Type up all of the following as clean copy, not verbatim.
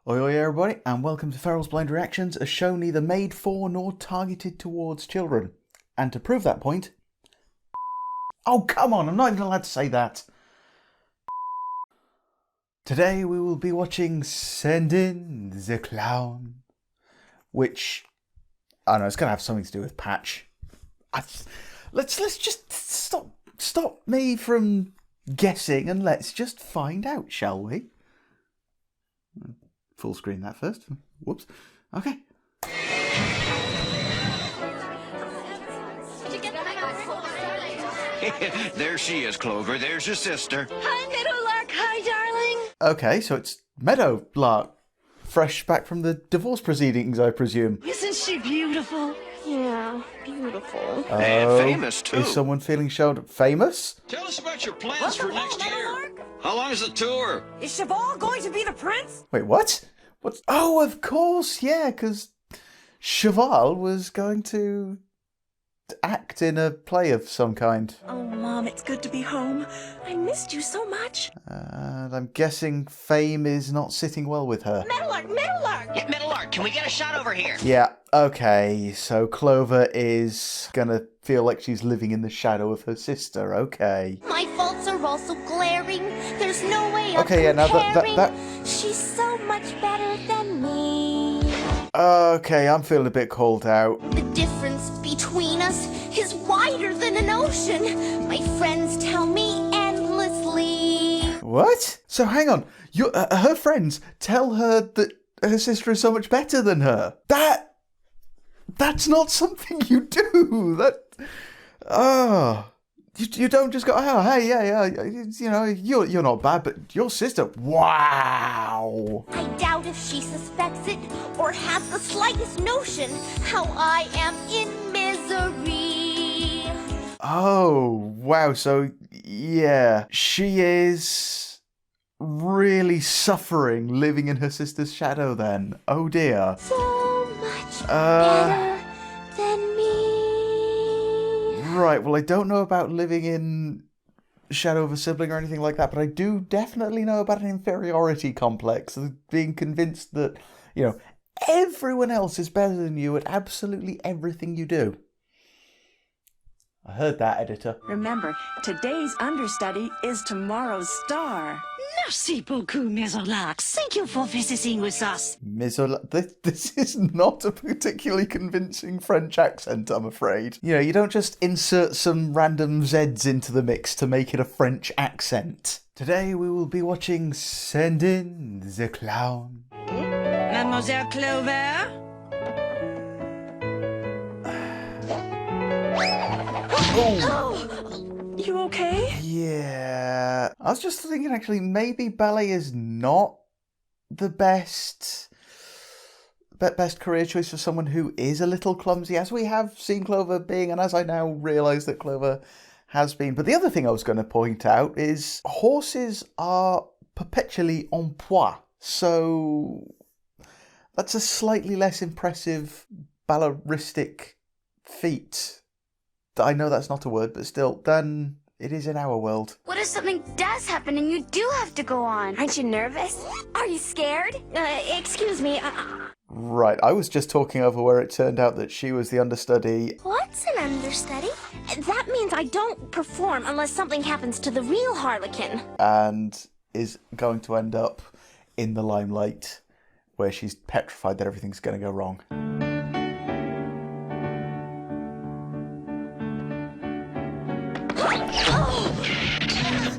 Oi oi everybody, and welcome to Feral's Blind Reactions, a show neither made for nor targeted towards children. And to prove that point... Oh come on, I'm not even allowed to say that! Today we will be watching Send in the Clown, which... I don't know, it's going to have something to do with Patch. Let's just stop me from guessing and let's just find out, shall we? Full screen that first. Whoops. Okay. There she is, Clover. There's your sister. Hi, Meadowlark. Hi, darling. Okay, so it's Meadowlark. Fresh back from the divorce proceedings, I presume. Isn't she beautiful? Yeah, beautiful. And famous, too. Is someone feeling showed famous? Tell us about your plans for next year. How long is the tour? Is Cheval going to be the prince? Wait, what? What's... Oh, of course, yeah, because Cheval was going to act in a play of some kind. Oh, Mom, it's good to be home. I missed you so much. And I'm guessing fame is not sitting well with her. Meadowlark, Meadowlark! Yeah, Meadowlark, can we get a shot over here? Yeah, okay, so Clover is gonna feel like she's living in the shadow of her sister, okay. My faults are also glaring. There's no way of Okay, yeah, now that... She's so much better than me. Okay, I'm feeling a bit called out. The difference between us is wider than an ocean. My friends tell me endlessly. What? So hang on, her friends tell her that her sister is so much better than her. That's not something you do. You don't just go, oh, hey, yeah, you know, you're not bad, but your sister, wow. I doubt if she suspects it or has the slightest notion how I am in misery. Oh, wow, so, yeah, she is really suffering living in her sister's shadow then. Oh dear. So much better than me. Right, well, I don't know about living in shadow of a sibling or anything like that, but I do definitely know about an inferiority complex of being convinced that, you know, everyone else is better than you at absolutely everything you do. I heard that, editor. Remember, today's understudy is tomorrow's star. Merci beaucoup, Meadowlark. Thank you for visiting with us. This is not a particularly convincing French accent, I'm afraid. You know, you don't just insert some random Zs into the mix to make it a French accent. Today we will be watching Send in the Clown. Mademoiselle Clover? Oh, you okay? Yeah. I was just thinking, actually, maybe ballet is not the best career choice for someone who is a little clumsy, as we have seen Clover being, and as I now realise that Clover has been. But the other thing I was going to point out is horses are perpetually en poids, so that's a slightly less impressive balleristic feat. I know that's not a word, but still, then it is in our world. What if something does happen and you do have to go on? Aren't you nervous? Are you scared? Excuse me. Right, I was just talking over where it turned out that she was the understudy. What's an understudy? That means I don't perform unless something happens to the real Harlequin. And is going to end up in the limelight where she's petrified that everything's going to go wrong.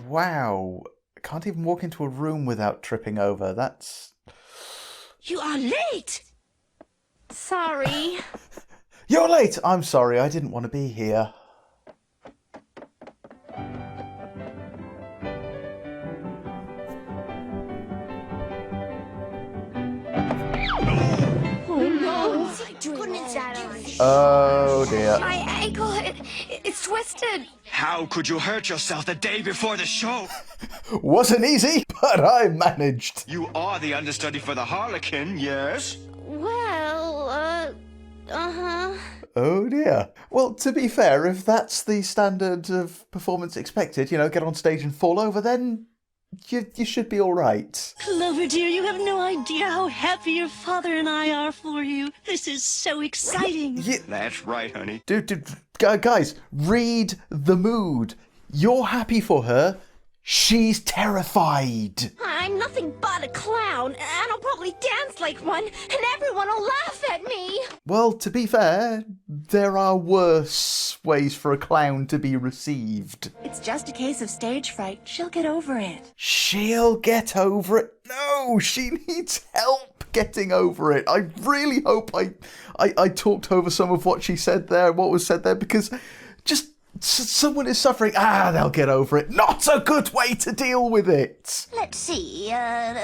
Wow, I can't even walk into a room without tripping over. That's... You are late! Sorry. You're late! I'm sorry, I didn't want to be here. Oh dear. My ankle, it's twisted. How could you hurt yourself the day before the show? Wasn't easy, but I managed. You are the understudy for the Harlequin, yes? Well, uh-huh. Oh dear. Well, to be fair, if that's the standard of performance expected, you know, get on stage and fall over, then you should be all right. Clover, dear, you have no idea how happy your father and I are for you. This is so exciting. That's right, honey. Dude, guys, read the mood. You're happy for her. She's terrified. I'm nothing but a clown, and I'll probably dance like one, and everyone will laugh at me. Well, to be fair, there are worse ways for a clown to be received. It's just a case of stage fright. She'll get over it. She'll get over it. No, she needs help getting over it. I really hope I talked over some of what she said there, what was said there, because just someone is suffering. They'll get over it. Not a good way to deal with it. Let's see,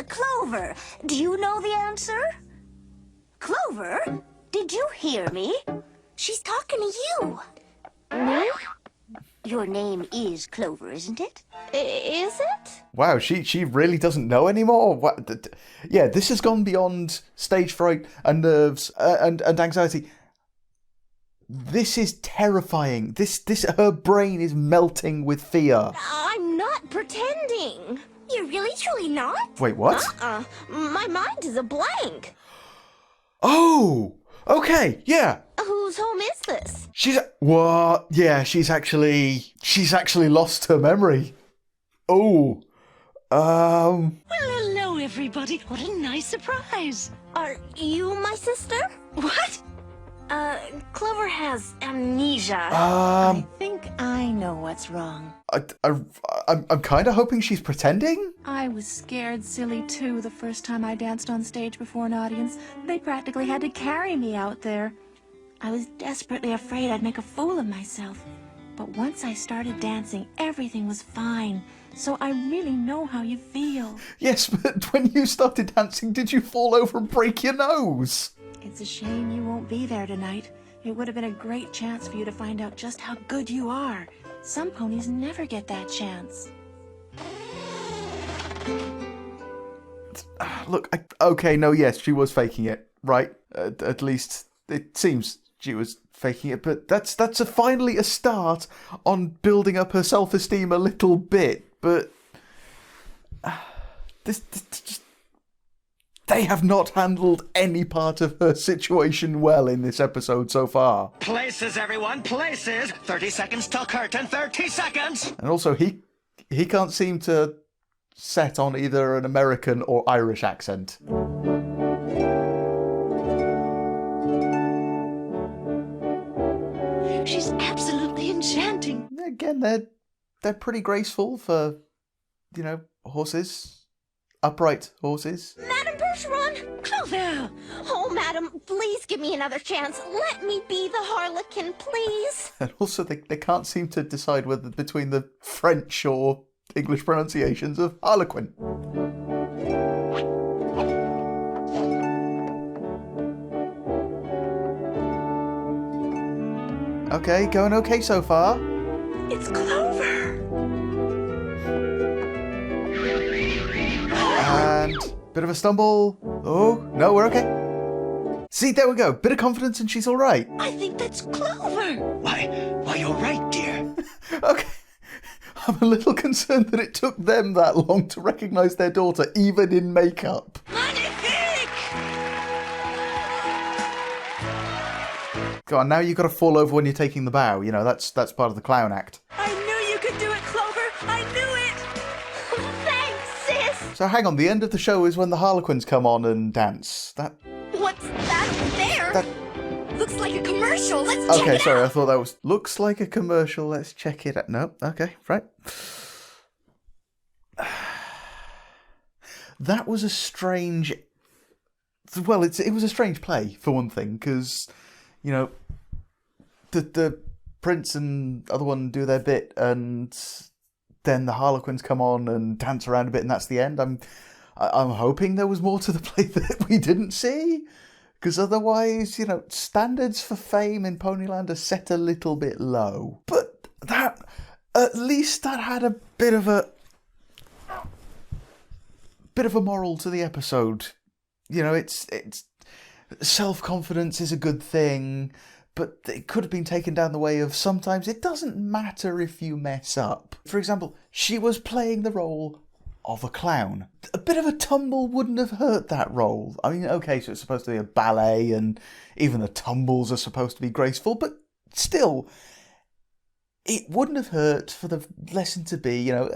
Clover, do you know the answer? Clover, did you hear me? She's talking to you. Your name is Clover, isn't it? Is it? Wow, she really doesn't know anymore. What? Yeah, this has gone beyond stage fright and nerves and anxiety. This is terrifying. This her brain is melting with fear. I'm not pretending. You're really truly not? Wait, what? My mind is a blank. Oh, okay, yeah. Whose home is this? She's what? Yeah, she's actually lost her memory. Oh, Well, hello, everybody. What a nice surprise. Are you my sister? What? Clover has amnesia. Um, I think I know what's wrong. I'm kind of hoping she's pretending. I was scared silly too the first time I danced on stage before an audience. They practically had to carry me out there. I was desperately afraid I'd make a fool of myself. But once I started dancing, everything was fine. So I really know how you feel. Yes, but when you started dancing, did you fall over and break your nose? It's a shame you won't be there tonight. It would have been a great chance for you to find out just how good you are. Some ponies never get that chance. Look, okay, no, yes, she was faking it, right? At least it seems she was faking it, but that's finally a start on building up her self-esteem a little bit. But this just... They have not handled any part of her situation well in this episode so far. Places, everyone, places. 30 seconds till curtain, 30 seconds. And also, he can't seem to set on either an American or Irish accent. She's absolutely enchanting. Again, they're pretty graceful for, horses. Upright horses. Madam Percheron! Clover! Oh, madam, please give me another chance. Let me be the harlequin, please. And also, they can't seem to decide whether between the French or English pronunciations of harlequin. Okay, going okay so far. It's Clover! And bit of a stumble. Oh, no, we're okay. See, there we go. Bit of confidence and she's all right. I think that's Clover. Why, you're right, dear. Okay. I'm a little concerned that it took them that long to recognise their daughter, even in makeup. Magnifique! Go on, now you've got to fall over when you're taking the bow. That's part of the clown act. I knew you could do it, Clover! I knew it! Thanks, sis. So hang on, the end of the show is when the Harlequins come on and dance. What's that there? That... Looks like a commercial. Let's check Okay, it sorry, out. I thought that was... Looks like a commercial, let's check it out. No, okay, right. That was a strange... Well, it was a strange play, for one thing, because, the prince and other one do their bit, and then the Harlequins come on and dance around a bit, and that's the end. I'm hoping there was more to the play that we didn't see, because otherwise, standards for fame in Ponyland are set a little bit low. But at least that had a bit of a moral to the episode. It's self-confidence is a good thing, but it could have been taken down the way of sometimes it doesn't matter if you mess up. For example, she was playing the role of a clown. A bit of a tumble wouldn't have hurt that role. I mean, okay, so it's supposed to be a ballet, and even the tumbles are supposed to be graceful, but still, it wouldn't have hurt for the lesson to be, you know,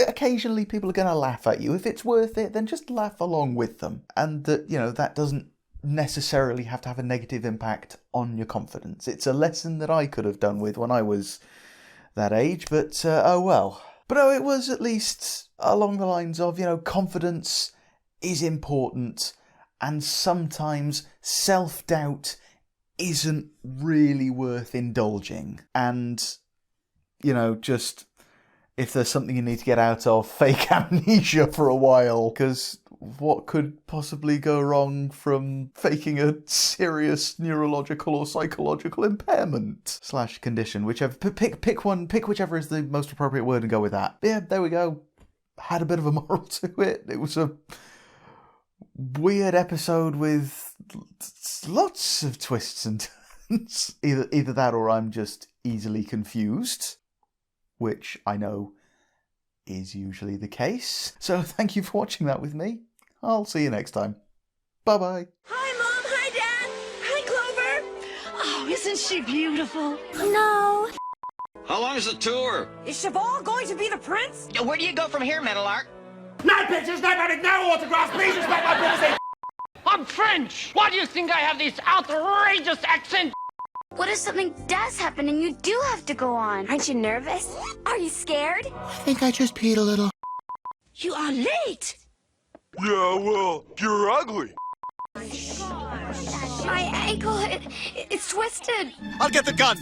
occasionally people are going to laugh at you. If it's worth it, then just laugh along with them. And that, you know, that doesn't necessarily have to have a negative impact on your confidence. It's a lesson that I could have done with when I was that age, but oh well. But oh, it was at least along the lines of, you know, confidence is important, and sometimes self-doubt isn't really worth indulging. And, you know, just if there's something you need to get out of, fake amnesia for a while, because what could possibly go wrong from faking a serious neurological or psychological impairment / condition, whichever. Pick one, pick whichever is the most appropriate word and go with that. Yeah, there we go. Had a bit of a moral to it. It was a weird episode with lots of twists and turns. Either that or I'm just easily confused, which I know is usually the case. So thank you for watching that with me. I'll see you next time. Bye-bye. Hi, Mom. Hi, Dad. Hi, Clover. Oh, isn't she beautiful? No. How long is the tour? Is Cheval going to be the prince? Where do you go from here, Meadowlark? No pictures, no money, no autographs. Please respect my privacy. I'm French. Why do you think I have this outrageous accent? What if something does happen and you do have to go on? Aren't you nervous? Are you scared? I think I just peed a little. You are late. Yeah, well, you're ugly. My ankle, it's twisted. I'll get the gun.